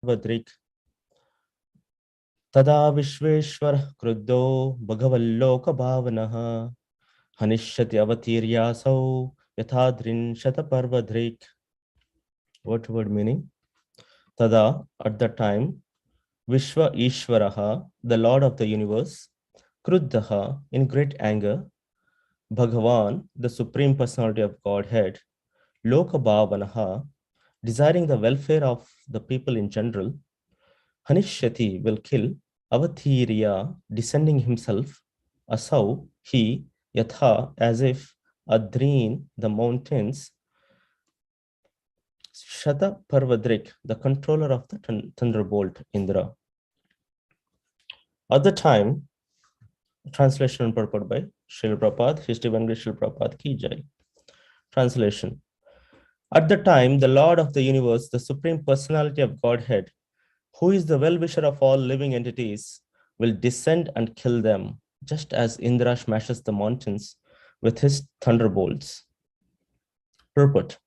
Parvadrik Tada Vishweshwar Kruddo Bhagavaloka Bhavanaha Hanishyati Avatiryaso Yathadrin Shata Parvadrik. What word meaning? Tada, at the time, Vishwa Ishwaraha, the Lord of the universe, Kruddaha, in great anger, Bhagavan, the Supreme Personality of Godhead, Lokabhavanaha, desiring the welfare of the people in general, Hanishyati will kill, Avathiriya, descending himself, Asau, he, Yatha, as if, Adrin, the mountains, Shata Parvadrik, the controller of the thunderbolt, Indra. At the time, translation and purport by Srila Prabhupada, History of English Srila Prabhupada Ki Jai. Translation. At the time, the Lord of the universe, the Supreme Personality of Godhead, who is the well-wisher of all living entities, will descend and kill them, just as Indra smashes the mountains with his thunderbolts. Purport.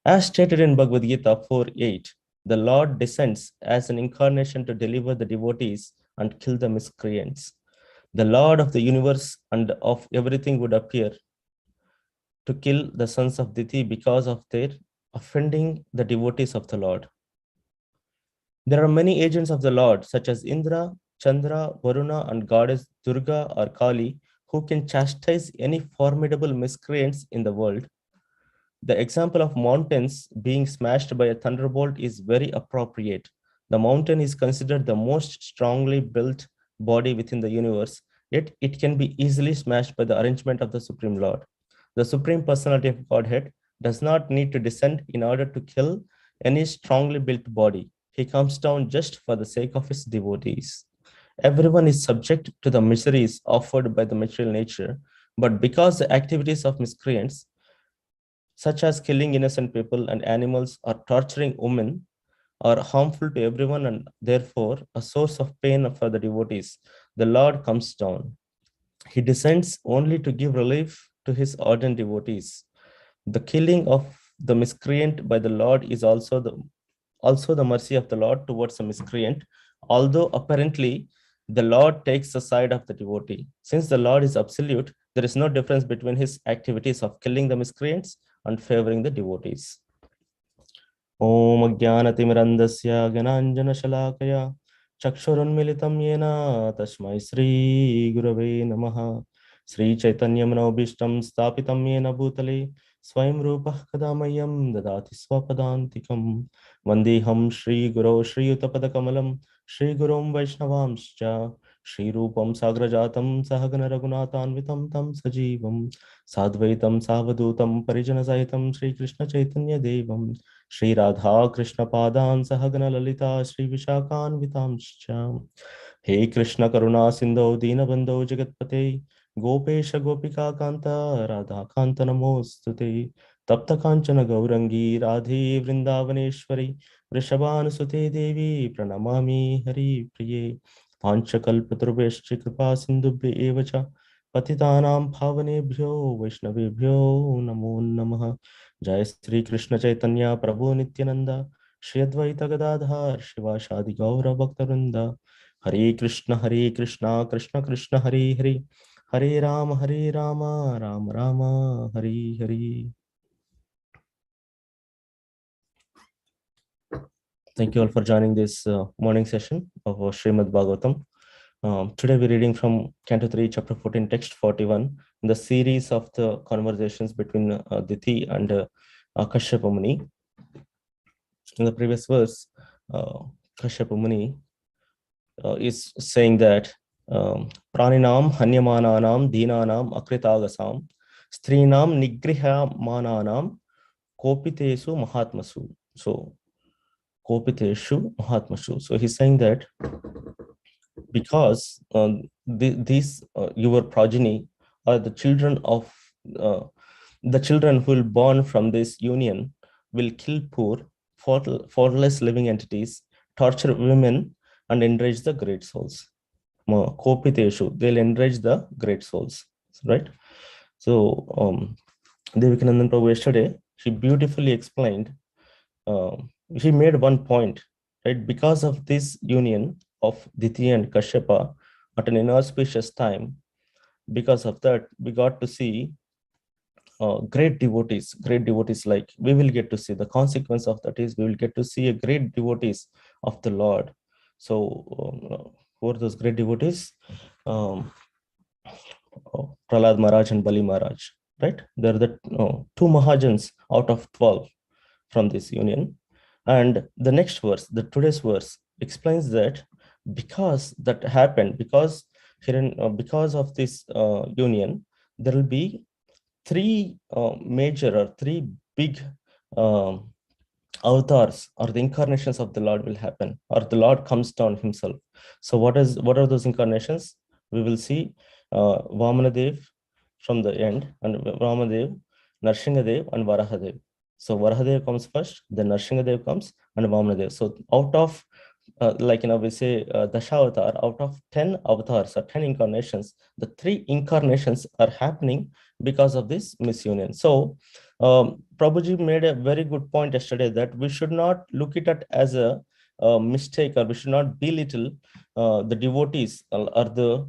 As stated in Bhagavad Gita 4.8, the Lord descends as an incarnation to deliver the devotees and kill the miscreants. The Lord of the universe and of everything would appear to kill the sons of Diti because of their offending the devotees of the Lord. There are many agents of the Lord, such as Indra, Chandra, Varuna, and goddess Durga or Kali, who can chastise any formidable miscreants in the world. The example of mountains being smashed by a thunderbolt is very appropriate. The mountain is considered the most strongly built body within the universe, yet it can be easily smashed by the arrangement of the Supreme Lord. The Supreme Personality of Godhead does not need to descend in order to kill any strongly built body. He comes down just for the sake of his devotees. Everyone is subject to the miseries offered by the material nature, but because the activities of miscreants, such as killing innocent people and animals or torturing women, are harmful to everyone and therefore a source of pain for the devotees, the Lord comes down. He descends only to give relief to his ardent devotees. The killing of the miscreant by the Lord is also the mercy of the Lord towards the miscreant, although apparently the Lord takes the side of the devotee. Since the Lord is absolute, there is no difference between his activities of killing the miscreants and favoring the devotees. Om Jnanatimirandasya Gyananjana Shalakaya Chakshurunmilitam Yena Tasmai Sri Gurave Namaha Sri Chaitanya Manobishtam Stapitam Yena Bhutale Swayam Rupah Kadamayam Dadati Swapadantikam Vandeham Shri Guru Shri Utapadakamalam Shri Gurum Vaishnavamscha Shri Rupam Sagrajatam Sahagana Raghunathanvitam Tam Sajivam Sadvaitam Savadutam Parijana Sahitam Shri Krishna Chaitanya Devam Shri Radha Krishna Padan Sahagana Lalita Shri Vishakan Vitamscha He Krishna Karuna Sindho Dinabandho Jagatpate Gopesha Gopika Kanta Radha Kanta Namostute Tapta Kanchana Gaurangi Radhe Vrindavaneshwari Vrishabhanusute Devi Pranamami Hari Priye Panchakalpatrubhescha Kripa Sindhubhya Evacha Patitanam Bhavanebhyo Vaishnavebhyo Namo Namaha Jai Sri Krishna Chaitanya Prabhu Nityananda Shri Advaita Gadadhar Shivashadi Gaura Bhaktarunda Hare Krishna Krishna Krishna Hare Hare Hare Rama Rama Rama Hare Hare. Thank you all for joining this morning session of Srimad Bhagavatam. Today we're reading from Canto 3, Chapter 14, Text 41, in the series of the conversations between Diti and Kashyapa Muni. In the previous verse, Kashyapa Muni is saying that Praninam Hanyamananam Dhinanam Akritagasam Strinam Nigrihamananam Kopitesu Mahatmasu. So, Kopiteshu Mahatmasu. So he's saying that because these your progeny are the children of the children who will born from this union will kill poor, fatherless living entities, torture women, and enrage the great souls. Kopiteshu, they'll enrage the great souls, right? So Devikanandan Prabhu yesterday, he beautifully explained, he made one point right? Because of this union of Diti and Kashyapa at an inauspicious time, because of that, we got to see great devotees, like we will get to see the consequence of that is we will get to see a great devotees of the Lord. So, who are those great devotees? Um, Prahlad Maharaj and Bali Maharaj, right? They're the two Mahajans out of 12 from this union. And the next verse, the today's verse, explains that because that happened, because of this union, there will be three major or three big um, avatars or the incarnations of the Lord will happen, or the Lord comes down himself. So what are those incarnations? We will see Vamanadev from the end, and Vamanadev, Narsinghadev, and Varahadev. So Varahadev comes first, then Narsinghadev comes, and Vamanadev. So out of we say Dashavatar, out of 10 avatars or 10 incarnations, the three incarnations are happening because of this misunion. So Prabhuji made a very good point yesterday that we should not look at it as a mistake, or we should not belittle the devotees or the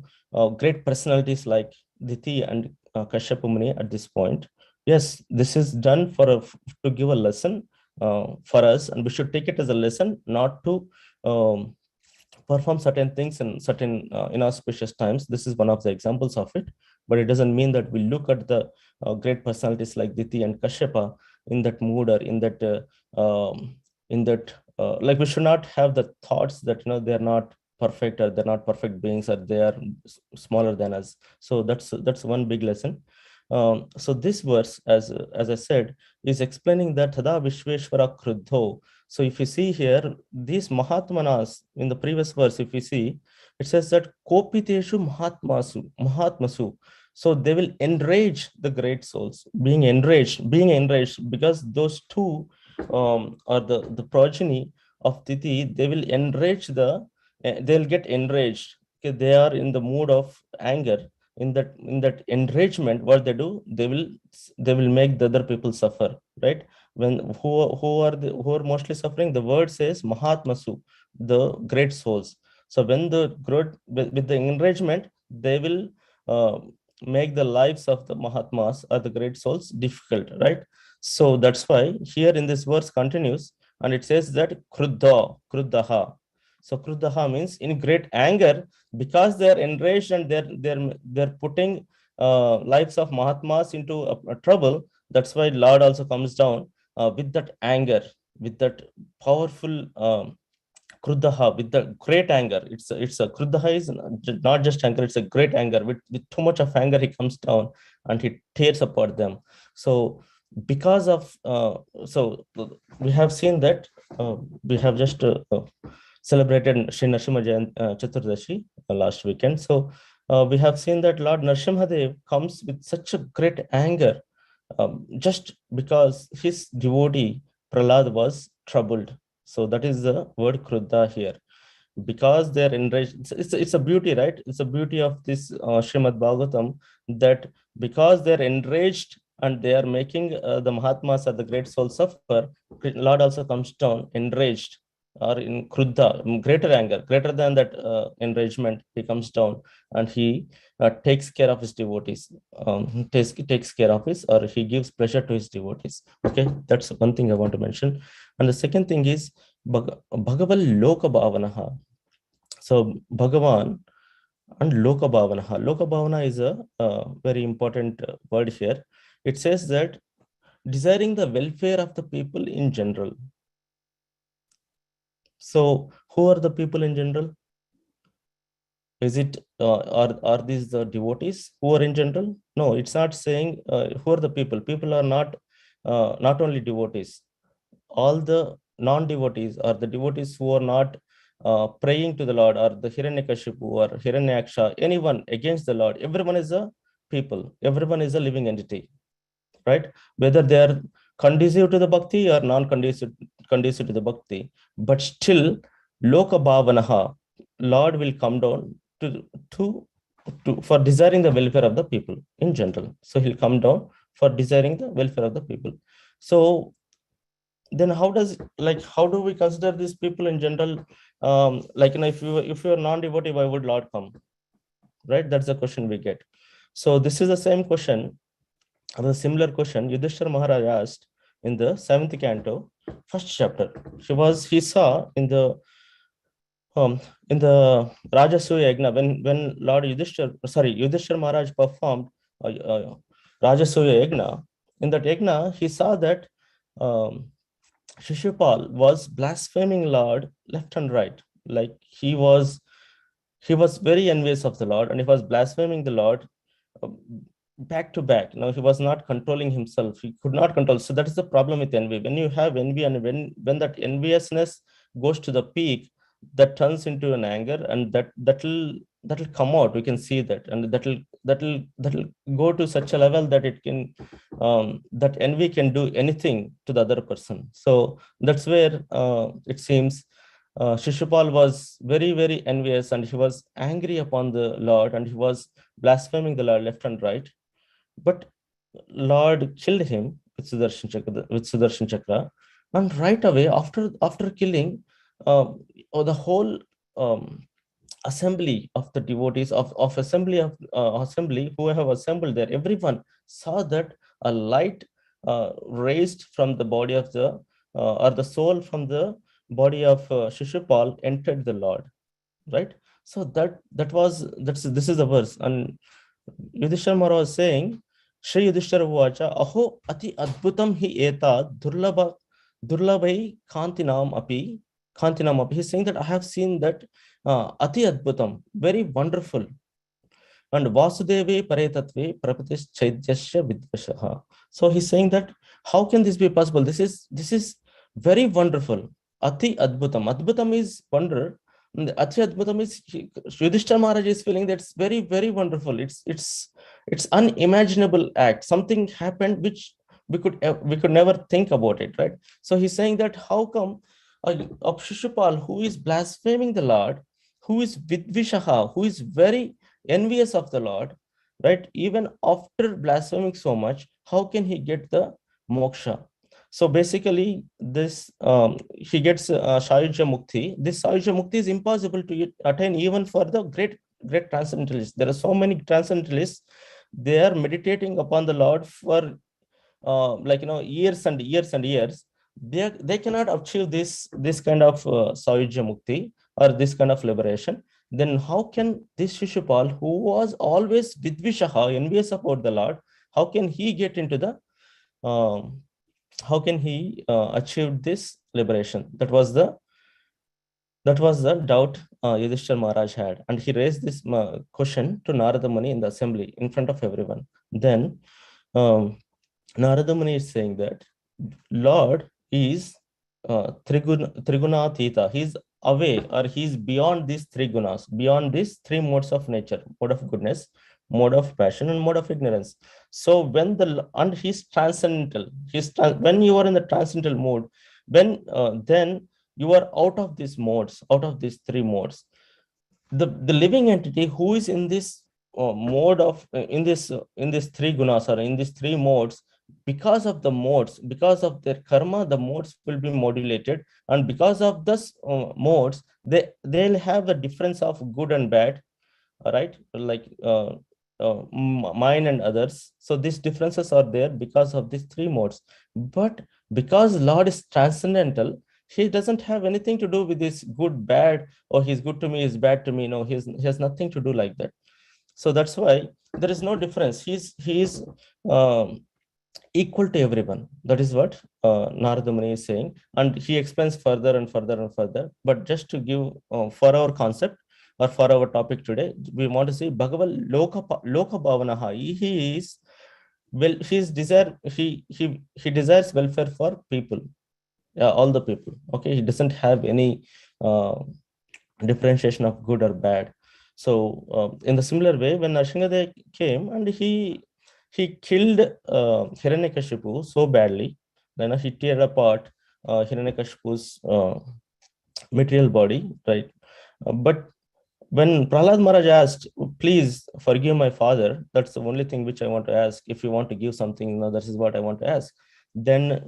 great personalities like Diti and Kashyapa Muni at this point. Yes, this is done to give a lesson for us, and we should take it as a lesson, not to perform certain things in certain inauspicious times. This is one of the examples of it, but it doesn't mean that we look at the great personalities like Diti and Kashyapa in that mood, or like we should not have the thoughts that they're not perfect, or they're not perfect beings, or they are smaller than us. So that's one big lesson. So this verse, as I said, is explaining that Tada Vishveshwara Kruddho. So if you see here, these Mahatmanas in the previous verse, if you see, it says that Kopiteshu Mahatmasu. So they will enrage the great souls, being enraged, because those two are the progeny of Titi. They will they'll get enraged. Okay, they are in the mood of anger. In that enragement, what they do, they will make the other people suffer, right? Who are mostly suffering, the word says Mahatmasu, the great souls. So when with the enragement, they will uh, make the lives of the Mahatmas or the great souls difficult, right? So that's why here in this verse continues, and it says that Kruddaha. So Kruddaha means in great anger, because they are enraged and they're putting lives of Mahatmas into a trouble. That's why Lord also comes down with that anger, with that powerful Kruddaha, with the great anger. It's a Kruddaha is not just anger, it's a great anger. With too much of anger, he comes down and he tears apart them. So because of we have seen that we have just celebrated Sri Nrsimha Chaturdashi last weekend. So we have seen that Lord Nrsimhadev comes with such a great anger just because his devotee Prahlad was troubled. So that is the word Kruddha here. Because they're enraged, it's a beauty, right? It's a beauty of this Srimad Bhagavatam, that because they're enraged and they are making the Mahatmas or the great souls suffer, Lord also comes down enraged, or in Kruddha, greater anger, greater than that enragement. He comes down and he takes care of his devotees, takes care of his, or he gives pleasure to his devotees. Okay, that's one thing I want to mention. And the second thing is Bhagaval Loka Bhavanaha. So Bhagavan and Loka Bhavanaha. Loka Bhavana is a very important word here. It says that desiring the welfare of the people in general. So who are the people in general? Is it are these the devotees who are in general? No, it's not saying who are the people. People are not only devotees. All the non-devotees, or the devotees who are not praying to the Lord, or the Hiranyakashipu or Hiranyaksha, anyone against the Lord, everyone is a people. Everyone is a living entity, right? Whether they are conducive to the bhakti or non-conducive to the bhakti, but still, Loka Bhavanaha, Lord will come down to for desiring the welfare of the people in general. So he'll come down for desiring the welfare of the people. So then how does, like, how do we consider these people in general? Like, if you are non-devotee, why would Lord come? Right? That's the question we get. So this is the same question, or the similar question Yudhishthira Maharaj asked in the 7th canto, first chapter. He saw in the Rajasuya Yagna, when Lord Yudhishthira Maharaj performed Rajasuya Yagna. In that Yagna, he saw that um, Shishupal was blaspheming Lord left and right. Like, he was very envious of the Lord, and he was blaspheming the Lord uh, back to back. He was not controlling himself. He could not control. So that is the problem with envy. When you have envy, and when that enviousness goes to the peak, that turns into an anger, and that'll come out. We can see that, and that'll go to such a level that it can that envy can do anything to the other person. So that's where it seems Shishupal was very, very envious, and he was angry upon the Lord, and he was blaspheming the Lord left and right. But Lord killed him with Sudarshan Chakra, and right away after killing, the whole um, assembly of the devotees assembly who have assembled there, everyone saw that a light raised from the body of the or the soul from the body of Shishupal entered the Lord, right? So this is the verse. And Yudhishthira Maharaj was saying, Shri Yudhishthira Vacha, Aho Ati Adbhutam hi eta Durlabhai Kantinam api. He's saying that I have seen that Ati Adbhutam, very wonderful. And Vasudevi Paretatve Prapatis Chaityasya Vidvashaha. So he's saying that how can this be possible? This is very wonderful. Ati Adbhutam. Adbhutam is wonder. And Ati Adbhutam is Yudhishthira Maharaj is feeling that's very, very wonderful. It's unimaginable act. Something happened which we could never think about it, right? So he's saying that how come of Shishupal, who is blaspheming the Lord, who is Vidvishaha, who is very envious of the Lord, right? Even after blaspheming so much, how can he get the moksha? So basically, this he gets Shayuja Mukti. This Shayuja Mukti is impossible to attain even for the great transcendentalists. There are so many transcendentalists. They are meditating upon the Lord for years and years and years. They cannot achieve this kind of Sayujya Mukti or this kind of liberation. Then how can this Shishupal, who was always Vidvishaha, envious about the Lord, how can he get into the how can he achieve this liberation? That was the doubt Yudhishthira Maharaj had, and he raised this question to Narada Muni in the assembly in front of everyone. Then Narada Muni is saying that Lord is Trigunatita. He's away, or he's beyond these three gunas, beyond these three modes of nature: mode of goodness, mode of passion, and mode of ignorance. So and he's transcendental. When you are in the transcendental mode, then you are out of these modes, out of these three modes. The living entity who is in this mode of in this three gunas, or in these three modes, because of the modes, because of their karma, the modes will be modulated, and because of this modes, they'll have a difference of good and bad, right? Like mine and others. So these differences are there because of these three modes. But because Lord is transcendental, he doesn't have anything to do with this good bad, or he's good to me, he's bad to me. No, he has nothing to do like that. So that's why there is no difference. He's equal to everyone. That is what Narada Muni is saying, and he explains further and further and further. But just to give for our concept, or for our topic today, we want to say Bhagavan Loka Bhavanaha. He is his desire. He desires welfare for people, all the people. Okay, he doesn't have any differentiation of good or bad. So in the similar way, when Nrsimhadev came and he killed Hiranyakashipu so badly, then he tear apart Hiranyakashipu's material body, right? But when Prahlad Maharaj asked, please forgive my father, that's the only thing which I want to ask. If you want to give something, this is what I want to ask. Then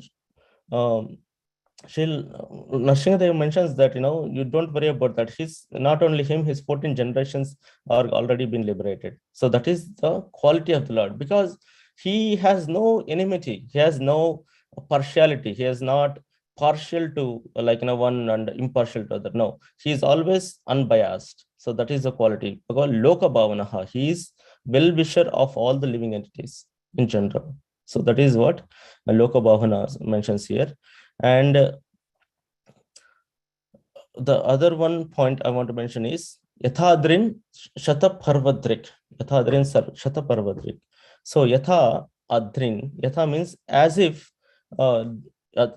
Nrsimhadev mentions that, you don't worry about that. He's not only him, his 14 generations are already been liberated. So that is the quality of the Lord, because he has no enmity, he has no partiality, he is not partial to one and impartial to other. No, he is always unbiased. So that is the quality. Because Loka Bhavanaha, he is well-wisher of all the living entities in general. So that is what Loka Bhavana mentions here. And the other one point I want to mention is Yathadrin Shataparvadrik. Yathadrin Shataparvadrik. So Yatha Adrin. Yatha means as if.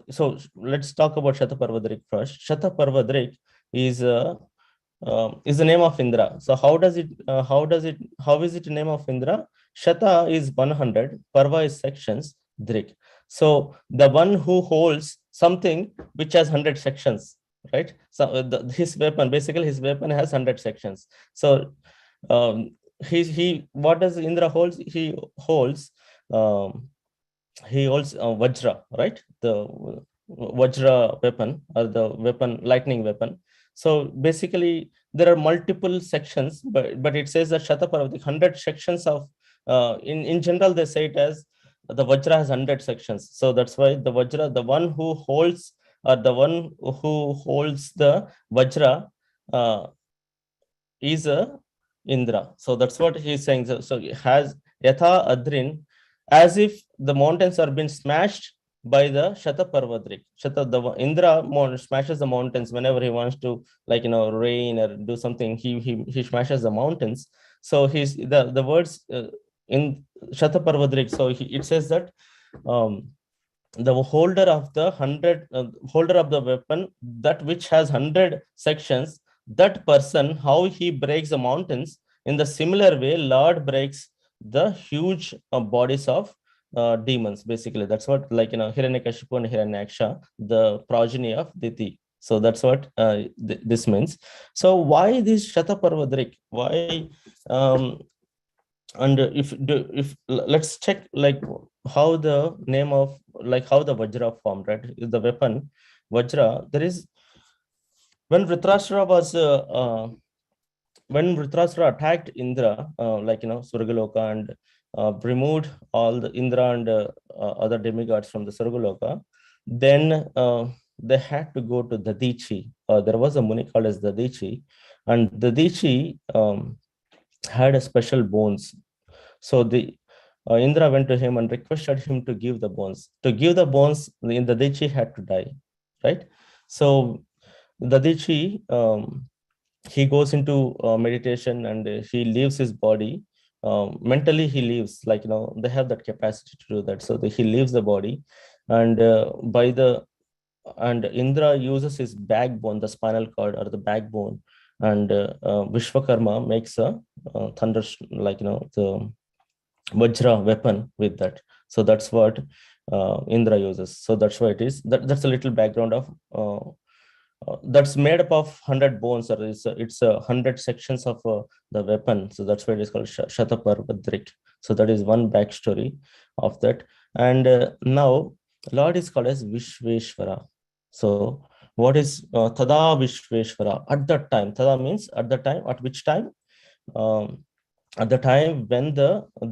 So let's talk about Shataparvadrik first. Shataparvadrik is the name of Indra. So how is it name of Indra? Shata is 100, Parva is sections, Drik. So the one who holds something which has 100 sections, right? So his weapon, basically his weapon has 100 sections. So he what does Indra holds? Um, he holds Vajra, right? The Vajra weapon, or the weapon, lightning weapon. So basically, there are multiple sections, but it says that Shataparvati, 100 sections of, in general, they say it as the Vajra has 100 sections. So that's why the Vajra, the one who holds, or the one who holds the Vajra, is a Indra. So that's what he's saying. So it has Yatha Adrin, as if the mountains are being smashed by the Shataparvadrik. The Indra smashes the mountains whenever he wants to, rain or do something. He smashes the mountains. So he's the words in Shataparvadrik. So it says that the holder of the holder of the weapon, that which has 100 sections, that person, how he breaks the mountains, in the similar way Lord breaks the huge bodies of demons. Basically that's what, Hiranyakashipu and Hiranyaksha, the progeny of Diti. So that's what this means. So why this Shataparvadrik? Why and if let's check how the name of, how the Vajra formed, right? Is the weapon Vajra. There is, when Vritrashra was when Vritrashra attacked Indra, Surgaloka, and removed all the Indra and other demigods from the Surgaloka, then they had to go to Dadichi. There was a Muni called as Dadichi, and Dadichi had a special bones. So the Indra went to him and requested him to give the bones. To give the bones, the Dadichi had to die, right? So Dadichi, he goes into meditation, and he leaves his body. Mentally, he leaves, they have that capacity to do that. So he leaves the body, and and Indra uses his backbone, the spinal cord or the backbone, and Vishwakarma makes a thunder, the Vajra weapon with that. So that's what Indra uses. So that's why it is. That's a little background of that's made up of 100 bones, or it's 100 sections of the weapon. So that's why it is called Shataparvadrik. So that is one backstory of that. And now Lord is called as Vishveshwara. So what is Tada Vishveshwara? At that time, Tada means at the time. At which time? At the time when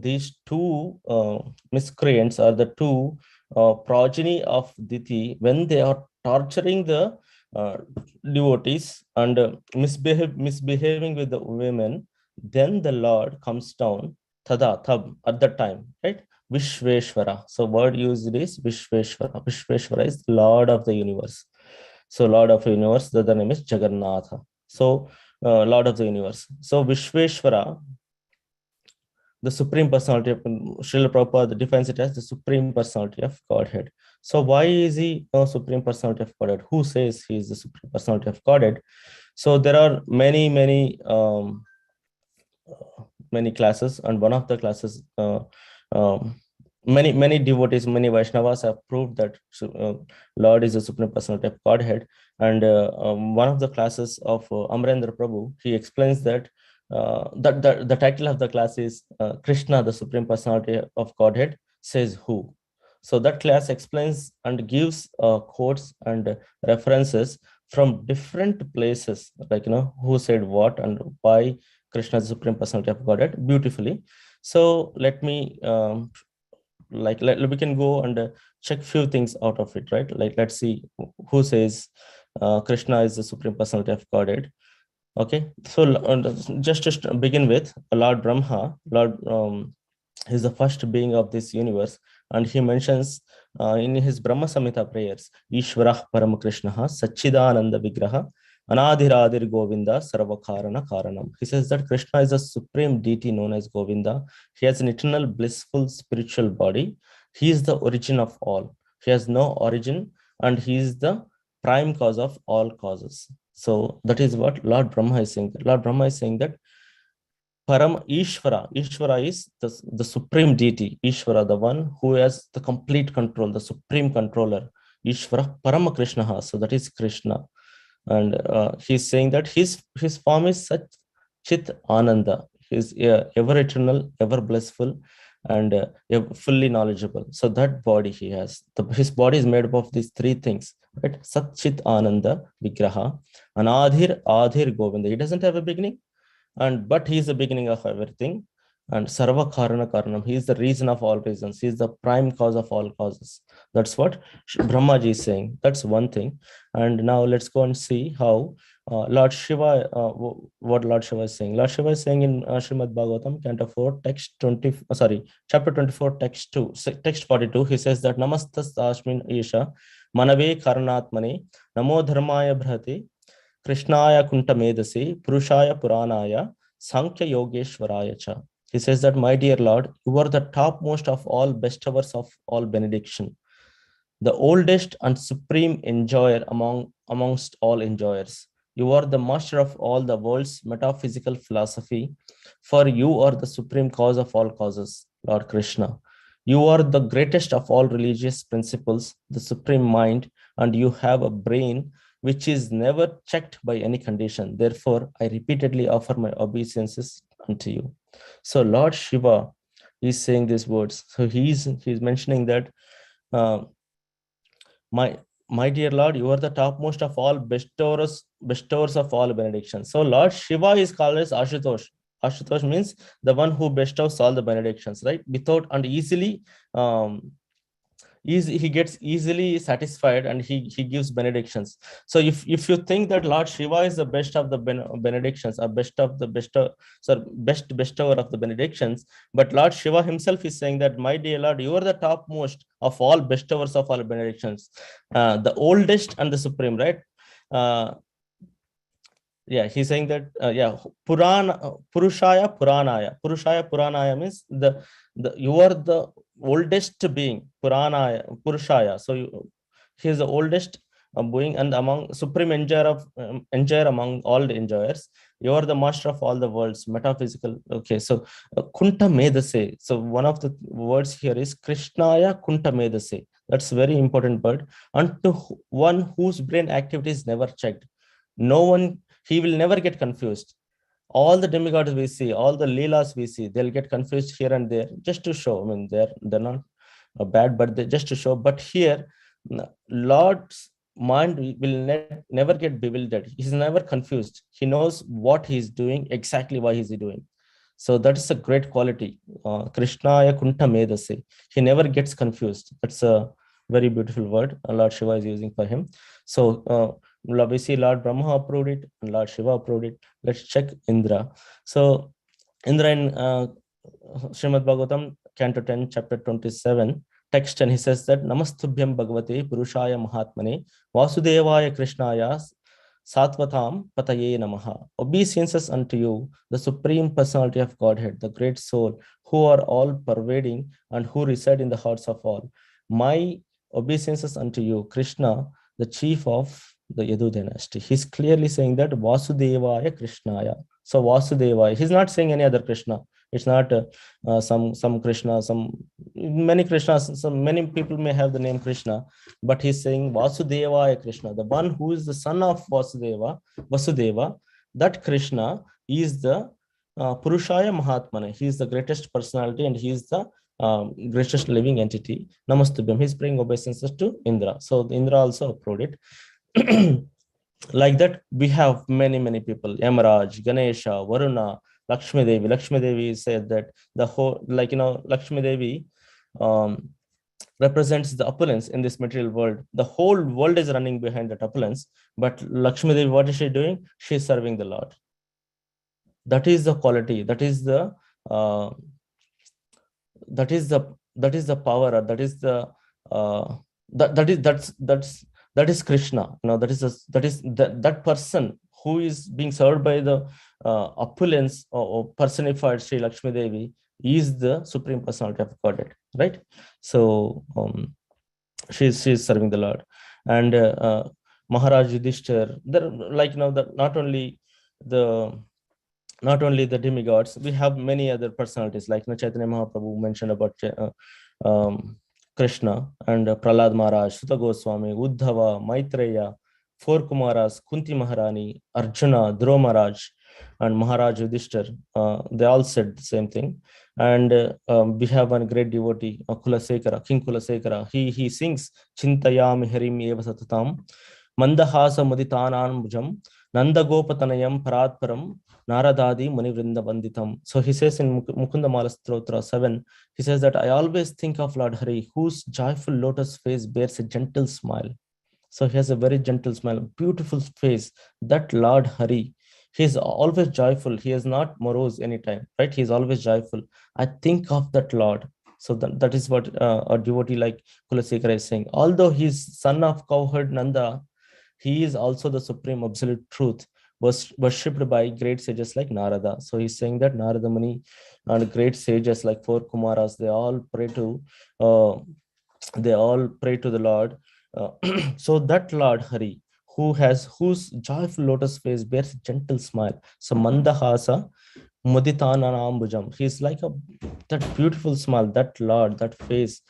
these two miscreants, or the two progeny of Diti, when they are torturing the devotees and misbehaving with the women, then the Lord comes down, Thab, at the time, right? Vishveshwara. So word used is Vishveshwara. Vishveshwara is Lord of the universe. So Lord of the universe, the other name is Jagannatha. So Lord of the universe. So Vishveshwara, the Supreme Personality of Srila Prabhupada defines it as the Supreme Personality of Godhead. So why is he a Supreme Personality of Godhead? Who says he is the Supreme Personality of Godhead? So there are many classes, and one of the classes, many devotees, many Vaishnavas have proved that Lord is the Supreme Personality of Godhead. And one of the classes of Amrendra Prabhu, he explains that the title of the class is Krishna, the Supreme Personality of Godhead, says who. So that class explains and gives quotes and references from different places, like, who said what and why Krishna is the Supreme Personality of Godhead beautifully. So let me we can go and check few things out of it, right? Like, let's see who says Krishna is the Supreme Personality of Godhead. Okay, so just to begin with, Lord Brahma, Lord is the first being of this universe, and he mentions in his Brahma Samhita prayers, Ishvarah Param Krishna Sachidananda Vigraha Anadhiradir Govinda Sarvakarana Karanam. He says that Krishna is a supreme deity known as Govinda. He has an eternal blissful spiritual body. He is the origin of all. He has no origin, and he is the prime cause of all causes. So that is what Lord Brahma is saying. Lord Brahma is saying that Param Ishvara. Ishvara is the supreme deity. Ishvara, the one who has the complete control, the supreme controller. Ishvara Parama Krishna. So that is Krishna. And he's saying that his form is such Chit Ananda. He's ever eternal, ever blissful, and fully knowledgeable. So that body he has. His body is made up of these three things, right? Sat Chit Ananda Vigraha. Anadhir Adhir Govinda. He doesn't have a beginning, but he is the beginning of everything. And Sarva Karana Karanam, he is the reason of all reasons. He is the prime cause of all causes. That's what Brahmaji is saying. That's one thing. And now let's go and see how Lord Shiva, what Lord Shiva is saying. Lord Shiva is saying in Srimad Bhagavatam, Canto 4, text 20, chapter 24, text 2, text 42, he says that Namastas Ashmin Isha, Manave Karanatmane, Namo Dharmaya Bhrati, Krishnaya Kuntamedasi, Purushaya Puranaya, Sankhya Yogeshwaraya Cha. He says that, my dear Lord, you are the topmost of all bestowers of all benediction, the oldest and supreme enjoyer amongst all enjoyers. You are the master of all the world's metaphysical philosophy, for you are the supreme cause of all causes, Lord Krishna. You are the greatest of all religious principles, the supreme mind, and you have a brain which is never checked by any condition. Therefore, I repeatedly offer my obeisances unto you. So Lord Shiva is saying these words. So he's mentioning that, my dear Lord, you are the topmost of all bestowers of all benedictions. So Lord Shiva is called as Ashutosh. Ashutosh means the one who bestows all the benedictions, right? Without and easily, he gets easily satisfied, and he gives benedictions. So if you think that Lord Shiva is the best of the benedictions, or best bestower of the benedictions, but Lord Shiva himself is saying that, my dear Lord, you are the topmost of all bestowers of all benedictions, the oldest and the supreme, right? He's saying that, Purushaya Puranaya means the you are the oldest being, Purushaya. So he is the oldest being, and among supreme enjoyer among all the enjoyers. You are the master of all the worlds, metaphysical. Okay, so Kunta Medase. So one of the words here is Krishnaya Kunta Medase. That's a very important word. And to one whose brain activity is never checked. No one, he will never get confused. All the demigods we see, all the leelas we see, they'll get confused here and there just to show. I mean, they're not bad, but they just to show. But here, Lord's mind will never get bewildered. He's never confused. He knows what he's doing, exactly why he's doing. So that is a great quality. Krishnaya Kunta Medase. He never gets confused. That's a very beautiful word Lord Shiva is using for him. So we see Lord Brahma approved it and Lord Shiva approved it. Let's check Indra. So Indra in Srimad Bhagavatam, Canto 10, chapter 27, text, and he says that, Namastubhyam Bhagavate Purushaya Mahatmane Vasudevaya Krishnaya Satvatam Pataye Namaha. Obeisances unto you, the Supreme Personality of Godhead, the great soul, who are all pervading and who reside in the hearts of all. My obeisances unto you, Krishna, the chief of the Yadu dynasty. He's clearly saying that Vasudevaya Krishnaya. So Vasudevaya, he's not saying any other Krishna. It's not some Krishna, many Krishnas, many people may have the name Krishna, but he's saying Vasudevaya Krishna, the one who is the son of Vasudeva, that Krishna is the Purushaya Mahatmane. He is the greatest personality, and he is the greatest living entity. Namastubhyam. He's paying obeisances to Indra. So Indra also approved it. Like that, we have many people: Yamaraj, Ganesha, Varuna, Lakshmi Devi. Lakshmi Devi said that the whole, Lakshmi Devi represents the opulence in this material world. The whole world is running behind that opulence, but Lakshmi Devi, what is she doing? She is serving the Lord. That is the quality. That is the power. That is the that is Krishna. That person who is being served by the opulence or personified Sri Lakshmi Devi is the Supreme Personality of Godhead, right? So she's serving the Lord. And Maharaj Yudhishthir, there, not only the demigods, we have many other personalities, like Chaitanya Mahaprabhu mentioned about Krishna, and Prahlad Maharaj, Sutta Goswami, Uddhava, Maitreya, four Kumaras, Kunti Maharani, Arjuna, Dhruva Maharaj, and Maharaj Yudhishthir. They all said the same thing. And we have one great devotee, Kulasekara, King Kulasekara. He sings Chintayami Harim Eva Satatam, Mandahasa Muditanan Bhujam, Nanda Gopatanayam Paratparam, Naradadi Muni Vrinda Vanditam. So he says in Mukunda Mala Stotra 7, he says that I always think of Lord Hari, whose joyful lotus face bears a gentle smile. So he has a very gentle smile, beautiful face. That Lord Hari, he is always joyful. He is not morose anytime, right? He is always joyful. I think of that Lord. So that is what a devotee like Kulasekara is saying. Although he is son of cowherd Nanda, he is also the supreme absolute truth, was worshipped by great sages like Narada. So he's saying that Narada Muni and great sages like four Kumaras, they all pray to the Lord. So that Lord Hari, whose joyful lotus face bears a gentle smile. So Mandahasa Muditananambujam. He's like that beautiful smile, that Lord, that face.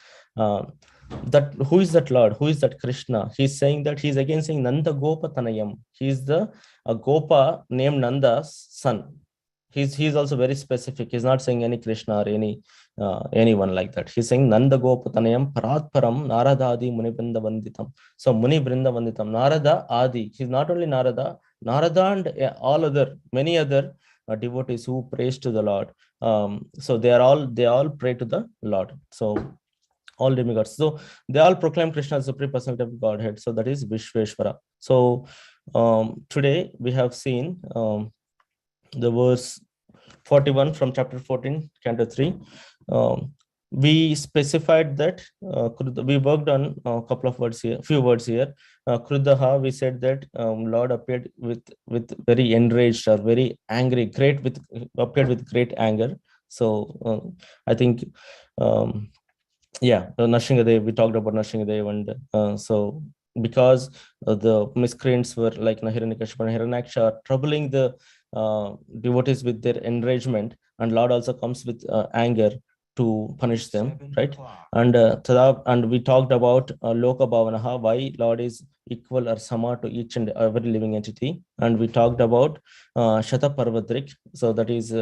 That who is that Lord? Who is that Krishna? He's saying that he's again saying Nanda Gopa Tanayam. He's the Gopa named Nanda's son. He's also very specific. He's not saying any Krishna or anyone like that. He's saying Nanda Gopa Tanayam Paratparam Narada Adi Muni Vrinda Vanditam. So Muni Vrinda Vanditam. Narada Adi. He's not only Narada and many other devotees who praise to the Lord. So they all pray to the Lord. So all demigods. So they all proclaim Krishna as the Supreme Personality of Godhead. So that is Vishveshvara. So today we have seen the verse 41 from chapter 14, canto 3. We specified that we worked on a couple of words here, few words here. Krudaha, we said that Lord appeared with very enraged or very angry, appeared with great anger. So I think Nrsingadev, we talked about Nrsingadev, and so because the miscreants were like Hiranyakashipu and Hiranyaksha are troubling the devotees with their enragement, and Lord also comes with anger to punish them, right? And we talked about Loka Bhavanaha, why Lord is equal or sama to each and every living entity, and we talked about Shataparvadrik, so that is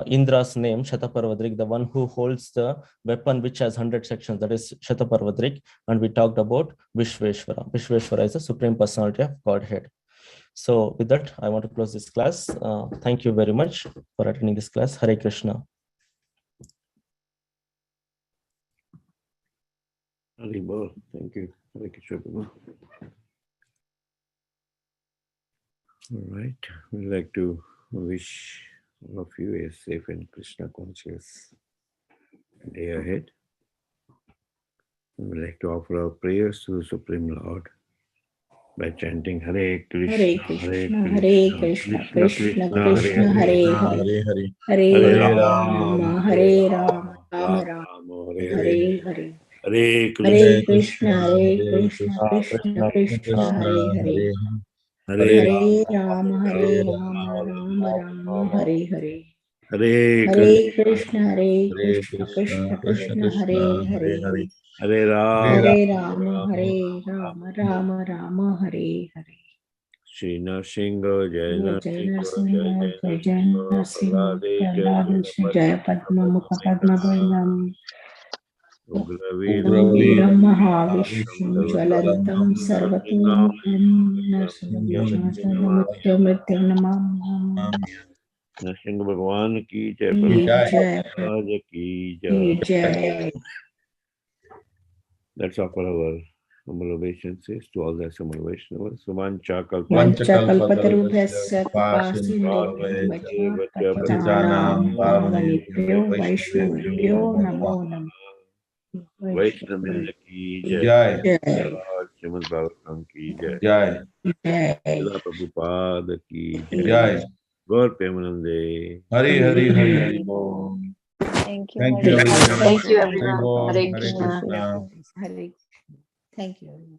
Indra's name, Shataparvadrik, the one who holds the weapon which has 100 sections, that is Shataparvadrik. And we talked about Vishveshvara. Vishveshvara is the Supreme Personality of Godhead. So with that, I want to close this class. Thank you very much for attending this class. Hare Krishna. Haribol, thank you. Hare Kishore. All right, we'd like to wish all of you a safe and Krishna conscious day ahead. We'd like to offer our prayers to the Supreme Lord by chanting Hare Krishna, Hare Krishna, Krishna Krishna, Hare Hare, Hare Rama, Hare Rama, Rama Rama, Hare Hare. Hare Hare Krishna, Krishna Krishna, Hare Hare, Hare Rama, Rama Rama, Hare Hare. Hare Krishna, Krishna Krishna, Hare Hare, Hare Hare Rama, Rama Rama, Hare Hare. Shri Narsinga, Jai Jai Narsinga, Jai Jai Narsinha, Prahlade, Jai Padma Mukha Padma Bhainam, Ugraveeram Mahavishnu Jwalantam Sarvatotmukam Narsinha Mrityam Namam. Narsinga Bhagwan ki Jai, Jai Prabhupada ki Jai. Jai. Let's offer our humble obeisances to all the assembled Vaishnavas. Sumancha Vanchakalpatarubhyasya Kripasindhubhyo Patitanam Pavanebhyo Vaishnavebhyo Namo Namo. Vaishnavendra ki Jai, Jai. Srimad Bhagavatam ki Jai, Jai. Srila Prabhupada ki Jai, Jai. Gaur Premanande. Hari Hari Hari Hari Bol. Thank you. Thank you, everyone. Thank you, Hari everyone. Bol. Hare Hare Krishna. Krishna. Hare. Thank you.